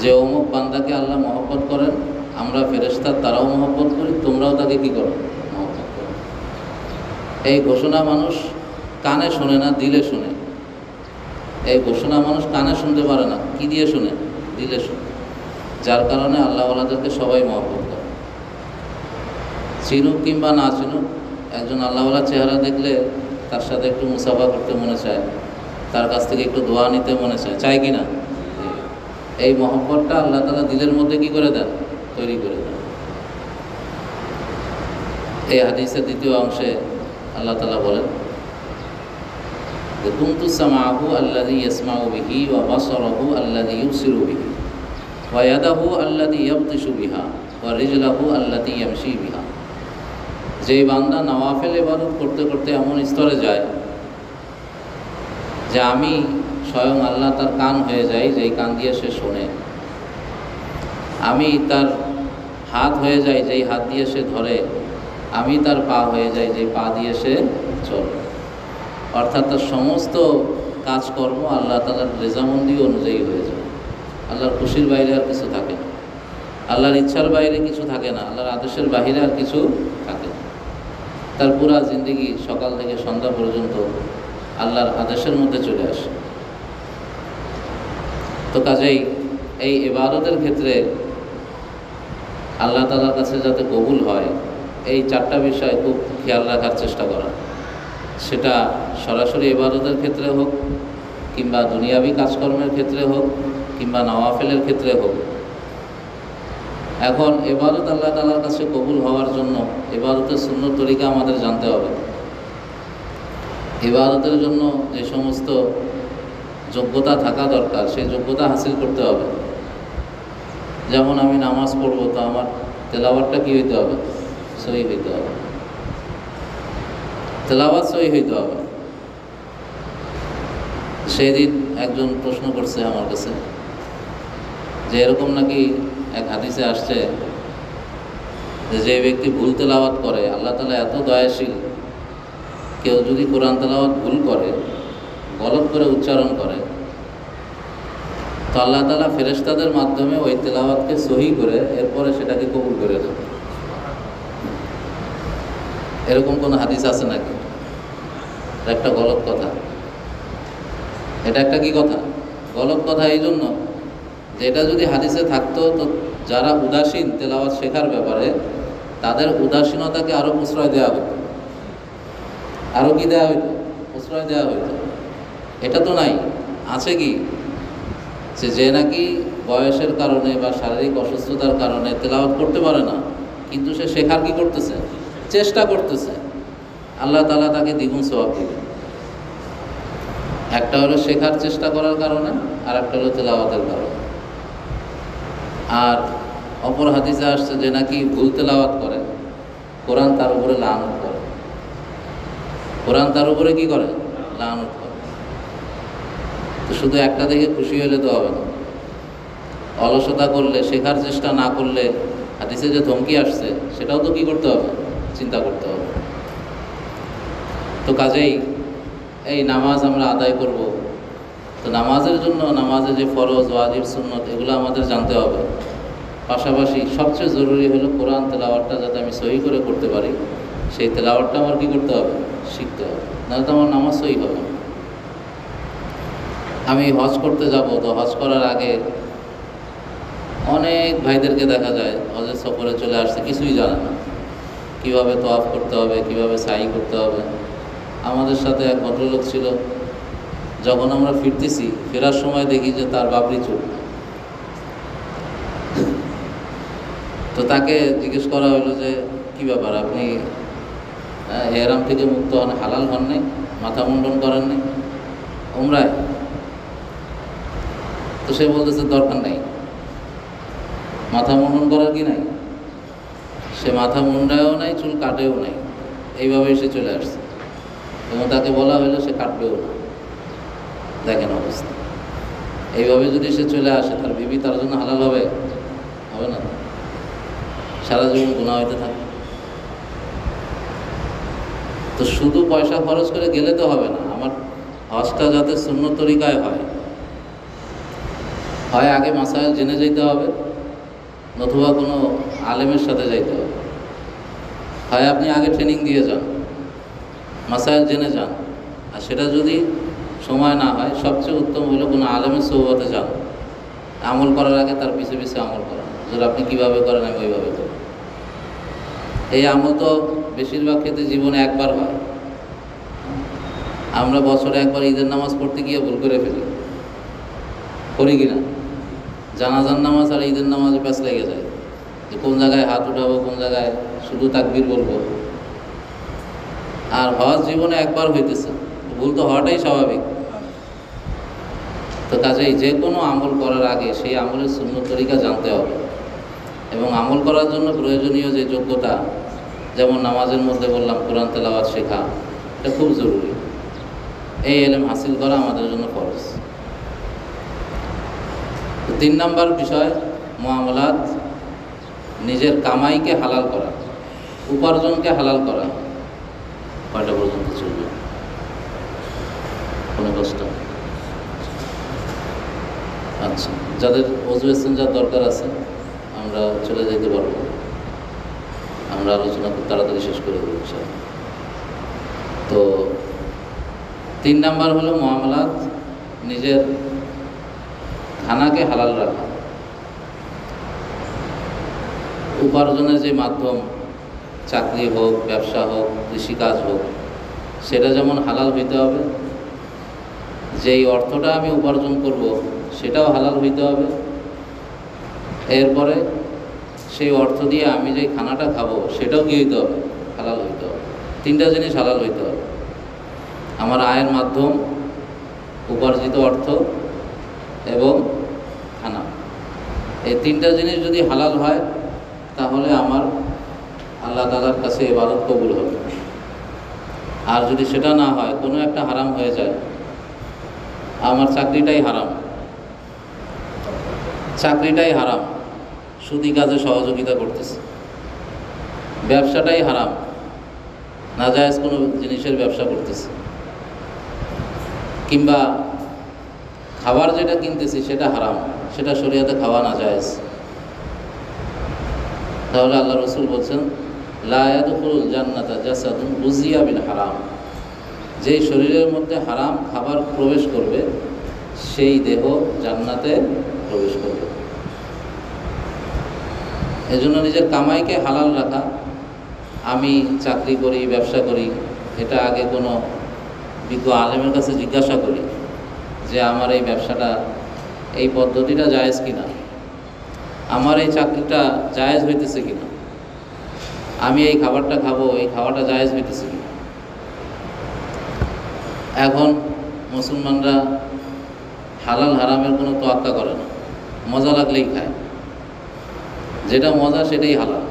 যে অমুক বান্দাকে আল্লাহ মহব্বত করেন, আমরা ফেরেশতা তারাও মহব্বত করি, তোমরাও তাকে কী করো? মহব্বত করো। এই ঘোষণা মানুষ কানে শোনে না, দিলে শোনে। এই ঘোষণা মানুষ কানে শুনতে পারে না, কি দিয়ে শোনে? দিলে শোনে। যার কারণে আল্লাহওয়ালাদেরকে সবাই মহব্বত করে, চিনুক কিংবা না চিনুক। একজন আল্লাহওয়ালা চেহারা দেখলে তার সাথে একটু মুসাফা করতে মনে চায়, তার কাছ থেকে একটু দোয়া নিতে মনে চায়, চায় কি না? এই মহব্বতটা আল্লাহ তাআলা দিলের মধ্যে কি করে দেন? তৈরি করে দেন। এই হাদিসের দ্বিতীয় অংশে আল্লাহ তাআলা বলেন যে কুনতু সামাহু আল্লাযী ইয়াসমাউ বিহি ওয়া বাসারাহু আল্লাযী ইউবসিরু বিহি ওয়া ইয়াদাহু আল্লাযী ইয়াবতিশু বিহা ওয়া রিজলাহু আল্লাতী ইয়ামশি বিহা। যেই বান্দা নওয়াফিল ইবাদত করতে করতে এমন স্তরে যায় যে আমি স্বয়ং আল্লাহ তার কান হয়ে যাই, যেই কান দিয়ে সে শোনে, আমি তার হাত হয়ে যাই, যেই হাত দিয়ে সে ধরে, আমি তার পা হয়ে যাই, যেই পা দিয়ে সে চলে। অর্থাৎ তার সমস্ত কাজকর্ম আল্লাহ তাআলার রেজামন্দি অনুযায়ী হয়ে যায়। আল্লাহর খুশির বাইরে আর কিছু থাকে না, আল্লাহর ইচ্ছার বাইরে কিছু থাকে না, আল্লাহর আদেশের বাইরে আর কিছু থাকে না। তার পুরা জিন্দেগি সকাল থেকে সন্ধ্যা পর্যন্ত আল্লাহর আদেশের মধ্যে চলে আসে। তো কাজেই এই ইবাদতের ক্ষেত্রে আল্লাহ তাআলার কাছে যাতে কবুল হয়, এই চারটা বিষয় খুব খেয়াল রাখার চেষ্টা করা। সেটা সরাসরি ইবাদতের ক্ষেত্রে হোক, কিংবা দুনিয়াবি কাজকর্মের ক্ষেত্রে হোক, কিংবা নওয়াফিলের ক্ষেত্রে হোক। এখন ইবাদত আল্লাহ তাআলার কাছে কবুল হওয়ার জন্য ইবাদতের সুন্নত তরিকা আমাদের জানতে হবে। ইবাদতের জন্য যে সমস্ত যোগ্যতা থাকা দরকার, সেই যোগ্যতা হাসিল করতে হবে। যেমন আমি নামাজ পড়বো, তো আমার তেলাওয়াতটা কী হইতে হবে? সহি হইতে হবে, তেলাওয়াত সহি হইতে হবে। সেদিন একজন প্রশ্ন করছে আমার কাছে যে এরকম নাকি এক হাদিসে আসছে যে ব্যক্তি ভুল তেলাওয়াত করে, আল্লাহ তাআলা এত দয়াশীল, কেউ যদি কোরআন তেলাওয়াত ভুল করে, গলত করে উচ্চারণ করে, তো আল্লাহ তাআলা ফেরেশতাদের মাধ্যমে ওই তেলাওয়াতকে সহি করে এরপরে সেটাকে কবুল করে দেন। এরকম কোনো হাদিস আছে নাকি? এটা একটা গলত কথা। এটা একটা কি কথা? গলত কথা। এই জন্য যে এটা যদি হাদিসে থাকতো, তো যারা উদাসীন তেলাওয়াত শেখার ব্যাপারে, তাদের উদাসীনতাকে আরও প্রশ্রয় দেওয়া হতো। আরও কি দেওয়া হইতো? প্রশ্রয় দেওয়া হইতো। এটা তো নাই। আছে কি? যে নাকি বয়সের কারণে বা শারীরিক অসুস্থতার কারণে তেলাওয়াত করতে পারে না, কিন্তু সে শেখার কি করতেছে? চেষ্টা করতেছে। আল্লাহ তাআলা তাকে দ্বিগুণ সওয়াব দিবেন। একটা হলো শেখার চেষ্টা করার কারণে, আর একটা হলো তেলাওয়াতের কারণে। আর অপর হাদিসে আসছে যে নাকি ভুল তেলাওয়াত করে, কোরআন তার উপরে লানত করে। কোরআন তার উপরে কি করে? লানত করে। তো শুধু একটা দেখে খুশি হলে তো হবে না। অলসতা করলে, শেখার চেষ্টা না করলে, হাদিসে যে ধমকি আসছে সেটাও তো কি করতে হবে? চিন্তা করতে হবে। তো কাজেই এই নামাজ আমরা আদায় করব, তো নামাজের জন্য নামাজে যে ফরজ, ওয়াজিব, সুন্নত, এগুলো আমাদের জানতে হবে। পাশাপাশি সবচেয়ে জরুরি হলো কোরআন তেলাওয়াতটা যাতে আমি সহি করে করতে পারি, সেই তেলাওয়াতটা আমার কি করতে হবে? শিখতে হবে। নাহলে তো আমার নামাজ সহি হবে না। আমি হজ করতে যাব, তো হজ করার আগে অনেক ভাইদেরকে দেখা যায় হজের সফরে চলে আসছে, কিছুই জানে না কীভাবে তওয়াফ করতে হবে, কীভাবে সাই করতে হবে। আমাদের সাথে এক ভদ্রলোক ছিল, যখন আমরা ফিরতেছি, ফেরার সময় দেখি যে তার বাবরি চুল। তো তাকে জিজ্ঞেস করা হলো যে কী ব্যাপার, আপনি এহরাম থেকে মুক্ত হন, হালাল হন নাই, মাথা মুন্ডন করেন নাই উমরায়? তো সে বলতেছে দরকার নাই, মাথা মুন্ডন করার কি নাই। সে মাথা মুন্ডায়ও নাই, চুল কাটেও নাই, এইভাবেই সে চলে আসছে। এবং তাকে বলা হলো সে কাটবেও না। দেখেন অবস্থা। এইভাবে যদি সে চলে আসে, তার বিবি তার জন্য হালাল হবে? হবে না। সারা জীবন গুনাহ হইতে থাকে। তো শুধু পয়সা খরচ করে গেলে তো হবে না। আমার হজটা যাতে সুন্নত তরিকায় হয়, হয় আগে মাসাইল জেনে যেতে হবে, নতুবা কোনো আলেমের সাথে যাইতে হবে। হয় আপনি আগে ট্রেনিং দিয়ে যান, মাসাইল জেনে যান। আর সেটা যদি সময় না হয়, সবচেয়ে উত্তম হলো কোনো আলেমের সোহবতে যান। আমল করার আগে তার পিছে পিছে আমল করেন, যেটা আপনি কীভাবে করেন আমি ওইভাবে করি। এই আমল তো বেশিরভাগ ক্ষেত্রে জীবনে একবার হয়। আমরা বছরে একবার ঈদের নামাজ পড়তে গিয়ে ভুল করে ফেলি, করি কিনা? জানাজার নামাজ আর ঈদের নামাজে প্যাঁচ লেগে যায় যে কোন জায়গায় হাত উঠাবো, কোন জায়গায় শুধু তাকবীর বলবো। আর হজ জীবনে একবার হইতেছে, ভুল তো হওয়াটাই স্বাভাবিক। তো কাজেই যে কোনো আমল করার আগে সেই আমলের সুন্নত তরিকা জানতে হবে, এবং আমল করার জন্য প্রয়োজনীয় যে যোগ্যতা, যেমন নামাজের মধ্যে বললাম কোরআন তেলাওয়াত শেখা, এটা খুব জরুরি। এই এলেম হাসিল করা আমাদের জন্য ফরজ। 3 নম্বর বিষয় মুআমালাত, নিজের কামাইকে হালাল করা, উপার্জনকে হালাল করা। কয়টা পর্যন্ত চলবে? কোনো কষ্ট? আচ্ছা, যাদের ওযু ইস্তেনজার দরকার আছে আমরা চলে যেতে পারবো, আমরা আলোচনা খুব তাড়াতাড়ি শেষ করে দেবো ইনশাআল্লাহ। তো 3 নাম্বার হলো মুআমালাত, নিজের খানাকে হালাল রাখা। উপার্জনের যে মাধ্যম, চাকরি হোক, ব্যবসা হোক, কৃষিকাজ হোক, সেটা যেমন হালাল হইতে হবে, যেই অর্থটা আমি উপার্জন করব সেটাও হালাল হইতে হবে। এরপরে সেই অর্থ দিয়ে আমি যে খানাটা খাবো সেটাও কি হইতে হবে? হালাল হইতে হবে। 3টা জিনিস হালাল হইতে হবে। আমার আয়ের মাধ্যম, উপার্জিত অর্থ এবং খানা, এই 3টা জিনিস যদি হালাল হয় তাহলে আমার আল্লাহ তাআলার কাছে ইবাদত কবুল হবে। আর যদি সেটা না হয়, কোনো একটা হারাম হয়ে যায়, আমার চাকরিটাই হারাম, চাকরিটাই হারাম, সুদি কাজে সহযোগিতা করতেছে, ব্যবসাটাই হারাম, নাজায়েজ কোনো জিনিসের ব্যবসা করতেছে, কিংবা খাবার যেটা কিনতেছি সেটা হারাম, সেটা শরীয়তে খাওয়া নাজায়েজ, তাহলে আল্লাহ রাসূল বলছেন লা ইয়াদখুলুল জান্নাতা জাসাদুন গুযিয়া বিল হারাম, যেই শরীরের মধ্যে হারাম খাবার প্রবেশ করবে সেই দেহ জান্নাতে প্রবেশ করবে। এজন্য নিজের কামাইকে হালাল রাখা। আমি চাকরি করি, ব্যবসা করি, এটা আগে কোনো বিজ্ঞ আলেমের কাছে জিজ্ঞাসা করি যে আমার এই ব্যবসাটা, এই পদ্ধতিটা জায়েজ কিনা, আমার এই চাকরিটা জায়েজ হইতেছে কিনা, আমি এই খাবারটা খাবো, এই খাওয়াটা জায়েজ হইতেছে কিনা। এখন মুসলমানরা হালাল হারামের কোনো তোয়াক্কা করে না, মজা লাগলেই খায়, যেটা মজা সেটাই হালাল।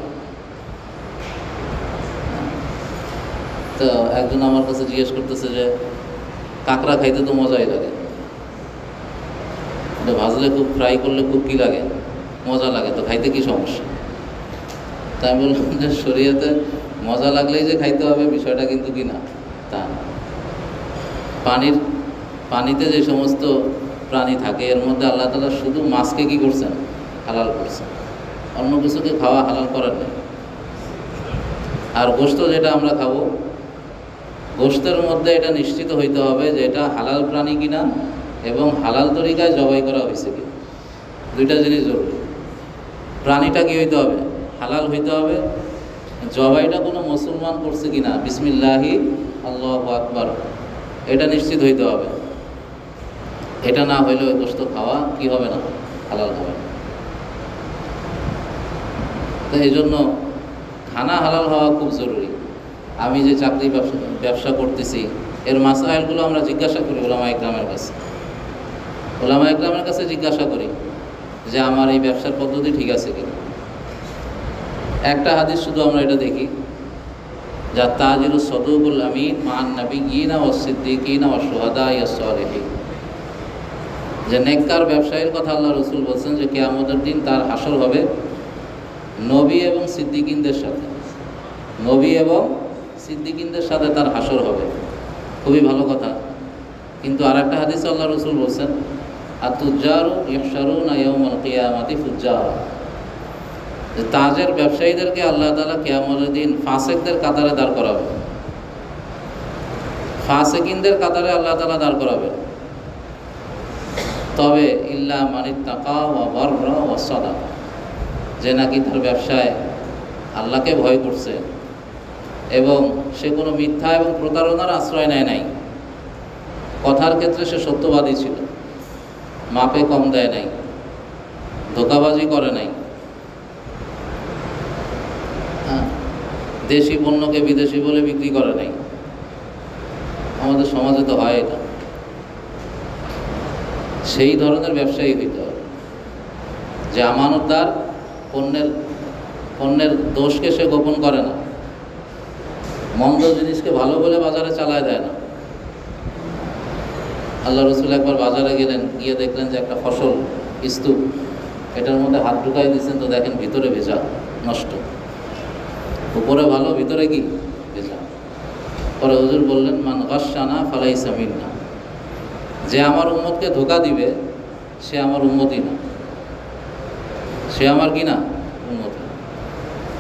তো একজন আমার কাছে জিজ্ঞেস করতেছে যে কাঁকড়া খাইতে তো মজাই লাগে, ভাজলে খুব, ফ্রাই করলে খুব কী লাগে? মজা লাগে, তো খাইতে কি সমস্যা? তাই আমি বললাম যে শরীয়তে মজা লাগলেই যে খাইতে হবে বিষয়টা কিন্তু কি না, তা না। পানিতে যে সমস্ত প্রাণী থাকে এর মধ্যে আল্লাহ তাআলা শুধু মাছকে কি করছেন? হালাল করছেন, অন্য কিছুকে খাওয়া হালাল করার নেই। আর গোশত যেটা আমরা খাবো, গোশতের মধ্যে এটা নিশ্চিত হইতে হবে যে এটা হালাল প্রাণী কিনা এবং হালাল তরিকায় জবাই করা হয়েছে কিনা। 2টা জিনিস জরুরি। প্রাণীটা কি হইতে হবে? হালাল হইতে হবে। জবাইটা কোনো মুসলমান করছে কিনা, বিসমিল্লাহি আল্লাহু আকবার, এটা নিশ্চিত হইতে হবে। এটা না হইলে ওই গোশত খাওয়া কি হবে না? হালাল হবে না। তো এই জন্য খানা হালাল হওয়া খুব জরুরি। আমি যে চাকরি ব্যবসা করতেছি এর মাসাইলগুলো আমরা জিজ্ঞাসা করি উলামা ইকরামের কাছে। উলামা ইকরামের কাছে জিজ্ঞাসা করি যে আমার এই ব্যবসার পদ্ধতি ঠিক আছে কিনা। একটা হাদিস শুধু আমরা এটা দেখি, যা তাজিরুস সাদুকুল আমিন মান নাবিয়িনা ওয়াস সিদ্দিকিনা ওয়াস শুহাদা ওয়াস সালিহিন, যে নেককার ব্যবসায়ীর কথা আল্লাহ রাসূল বলছেন যে কিয়ামতের দিন তার হাসর হবে নবী এবং সিদ্দিকিনদের সাথে, নবী এবং সিদ্দিকিনদের সাথে তার হাসর হবে। খুবই ভালো কথা। কিন্তু আর একটা হাদিসে আল্লাহ রাসূল বলছেন আত-তুজ্জারু ইহশারুনা ইয়াওমাল কিয়ামাতি ফুজ্জারা, যে তাজের ব্যবসায়ীদেরকে আল্লাহ তাআলা কিয়ামতের দিন ফাসিকদের কাতারে দাঁড় করাবে, ফাসিকিনদের কাতারে আল্লাহ তাআলা দাঁড় করাবে। তবে ইল্লা মানিত্তাকা ওয়া বাররা ওয়া সাদাকা, যে নাকি তার ব্যবসায় আল্লাহকে ভয় করছে এবং সে কোনো মিথ্যা এবং প্রতারণার আশ্রয় নেয় নাই, কথার ক্ষেত্রে সে সত্যবাদী ছিল, মাপে কম দেয় নাই, ধোঁকাবাজি করে নাই, দেশি পণ্যকে বিদেশি বলে বিক্রি করে নাই, আমাদের সমাজে তো হয় এটা। সেই ধরনের ব্যবসায়ী হইতে হবে যে আমানতদার, পণ্যের দোষকে সে গোপন করে না, মন্দ জিনিসকে ভালো বলে বাজারে চালায় দেয় না। আল্লাহ রসুল একবার বাজারে গেলেন, গিয়ে দেখলেন যে একটা ফসল স্তূপ, এটার মধ্যে হাত ঢুকাই দিয়েছেন, তো দেখেন ভিতরে ভেজা, নষ্ট, উপরে ভালো ভিতরে কি ভেজা। পরে হুজুর বললেন, মান গাশশানা ফালাইসা মিন্না, যে আমার উম্মতকে ধোঁকা দিবে সে আমার উম্মতই না, সে আমার কি না, উম্মত।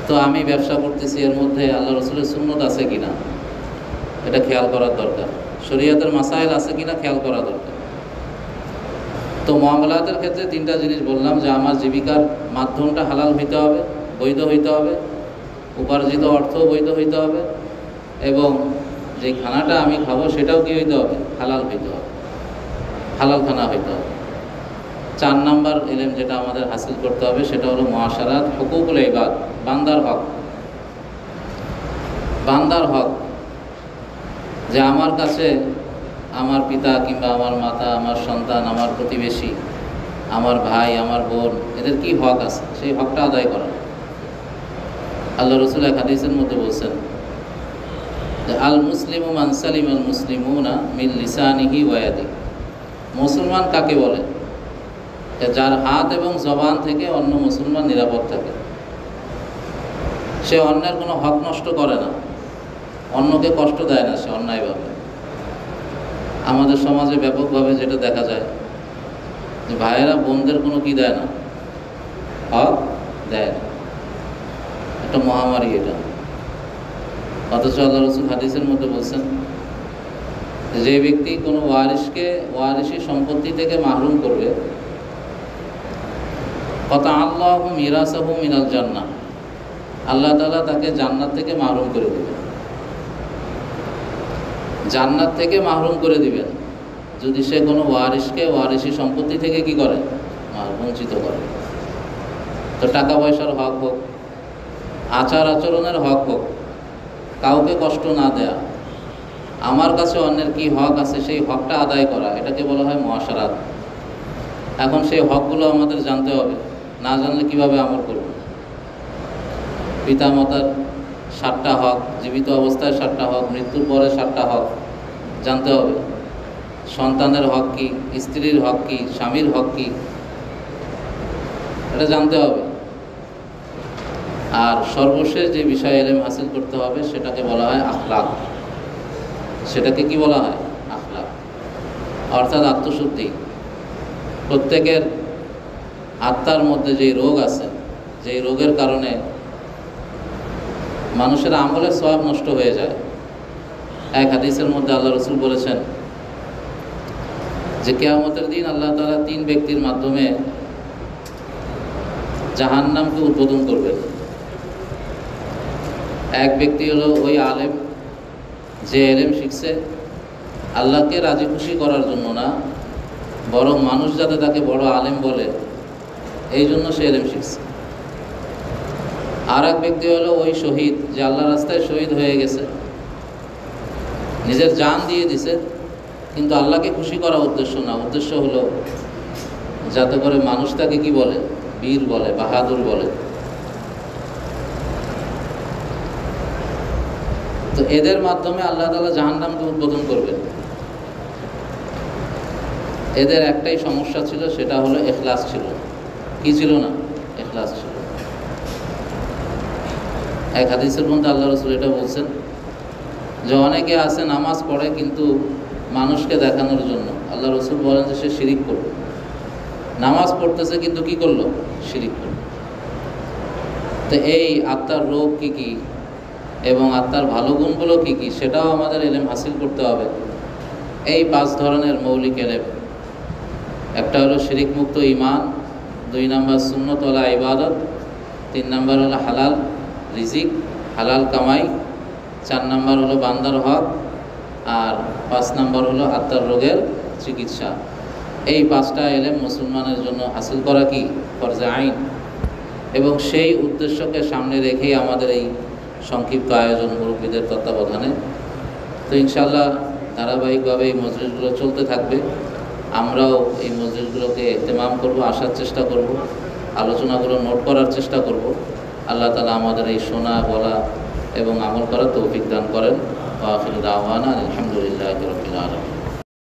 তো আমি ব্যবসা করতেছি, এর মধ্যে আল্লাহ রসুলের সুন্নত আছে কিনা এটা খেয়াল করার দরকার, শরীয়তের মাসাইল আছে কিনা খেয়াল করা দরকার। তো মুআমালাতের ক্ষেত্রে তিনটা জিনিস বললাম, যে আমার জীবিকার মাধ্যমটা হালাল হইতে হবে, বৈধ হইতে হবে, উপার্জিত অর্থ বৈধ হইতে হবে, এবং যে খানাটা আমি খাবো সেটাও কি হইতে হবে, হালাল হইতে হবে, হালাল খানা হইতে হবে। 4 নাম্বার ইলম যেটা আমাদের হাসিল করতে হবে সেটা হলো মুআশারাত হুকুকুল ইবাদ, বান্দার হক। বান্দার হক, যে আমার কাছে আমার পিতা কিংবা আমার মাতা, আমার সন্তান, আমার প্রতিবেশী, আমার ভাই, আমার বোন, এদের কি হক আছে সেই হকটা আদায় করা। আল্লাহ রসুল এক হাদিসের মধ্যে বলছেন যে আল মুসলিমু মান সালিমাল মুসলিমুনা মিন লিসানিহি ওয়া ইয়াদিহি। মুসলমান কাকে বলে? যার হাত এবং জবান থেকে অন্য মুসলমান নিরাপদ থাকে, সে অন্যের কোনো হক নষ্ট করে না, অন্যকে কষ্ট দেয় না সে অন্যায়ভাবে। আমাদের সমাজে ব্যাপকভাবে যেটা দেখা যায় যে ভাইয়েরা বোনদের কোনো কি দেয় না, হক দেয় না, একটা মহামারী এটা। অথচ আল্লাহ রসুল হাদিসের মধ্যে বলছেন যে ব্যক্তি কোনো ওয়ারিসি সম্পত্তি থেকে মাহরুম করবে, কথা আল্লাহু মিরাসাহু মিনাল জান্নাহ, আল্লাহ তাআলা তাকে জান্নাত থেকে মাহরুম করে দেবেন, জান্নাত থেকে মাহরুম করে দিবেন যদি সে কোনো ওয়ারিসি সম্পত্তি থেকে কি করে, বঞ্চিত করে। তো টাকা পয়সার হক হোক, আচার আচরণের হক হোক, কাউকে কষ্ট না দেয়া, আমার কাছে অন্যের কি হক আছে সেই হকটা আদায় করা, এটাকে বলা হয় মুআশারাত। এখন সেই হকগুলো আমাদের জানতে হবে, না জানলে কিভাবে আমল করব। পিতামাতার 7টা হক, জীবিত অবস্থায় 7টা হক, মৃত্যুর পরে 7টা হক জানতে হবে। সন্তানের হক কি, স্ত্রীর হক কি, স্বামীর হক কি, এটা জানতে হবে। আর সর্বশেষ যে বিষয় ইলম হাসিল করতে হবে সেটাকে বলা হয় আখলাক। সেটাকে কি বলা হয়? আখলাক, অর্থাৎ আত্মশুদ্ধি। প্রত্যেকের আত্মার মধ্যে যেই রোগ আছে, যেই রোগের কারণে মানুষের আমলের সওয়াব নষ্ট হয়ে যায়। এক হাদিসের মধ্যে আল্লাহ রসুল বলেছেন যে কিয়ামতের দিন আল্লাহ তাআলা 3 ব্যক্তির মাধ্যমে জাহান্নামকে উদ্বোধন করবেন। এক ব্যক্তি হলো ওই আলেম যে ইলম শিখছে আল্লাহকে রাজি খুশি করার জন্য না, বরং মানুষ যাতে তাকে বড় আলেম বলে এই জন্য সে ইলম শিখছে। আর এক ব্যক্তি হলো ওই শহীদ যে আল্লাহ রাস্তায় শহীদ হয়ে গেছে, নিজের জান দিয়ে দিছে, কিন্তু আল্লাহকে খুশি করা উদ্দেশ্য না, উদ্দেশ্য হলো যাতে করে মানুষ তাকে কি বলে, বীর বলে, বাহাদুর বলে। তো এদের মাধ্যমে আল্লাহ তাআলা জাহান্নামকে উদ্বোধন করবেন। এদের একটাই সমস্যা ছিল, সেটা হলো ইখলাস ছিল। কি ছিল না? ইখলাস ছিল। এক হাদিসের মধ্যে আল্লাহ রসুল এটা বলছেন যে অনেকে আছে নামাজ পড়ে কিন্তু মানুষকে দেখানোর জন্য। আল্লাহ রসুল বলেন যে সে শিরিক করবে। নামাজ পড়তেছে কিন্তু কি করলো? শিরিক করলো। তো এই আত্মার রোগ কি কি এবং আত্মার ভালো গুণগুলো কি কি সেটাও আমাদের ইলম হাসিল করতে হবে। এই 5 ধরনের মৌলিক ইলম, একটা হলো শিরিক মুক্ত ঈমান, 2 নাম্বার সুন্নত ওয়ালা ইবাদত, 3 নাম্বার হলো হালাল রিজিক, হালাল কামাই, 4 নাম্বার হলো বান্দার হক, আর 5 নাম্বার হলো আত্মার রোগের চিকিৎসা। এই 5টা ইলম মুসলমানের জন্য হাসিল করা কি ফরজে আইন, এবং সেই উদ্দেশ্যকে সামনে রেখেই আমাদের এই সংক্ষিপ্ত আয়োজন মুরব্বীদের তত্ত্বাবধানে। তো ইনশাআল্লাহ ধারাবাহিকভাবে এই মজলিসগুলো চলতে থাকবে। আমরাও এই মজলিসগুলোকে ইহতেমাম করব, আসার চেষ্টা করব, আলোচনাগুলো নোট করার চেষ্টা করব। আল্লাহ তাআলা আমাদের এই শোনা, বলা এবং আমল করার তৌফিক দান করেন। ওয়া আখিরু দাওয়ানা আলহামদুলিল্লাহি রাব্বিল আলামিন।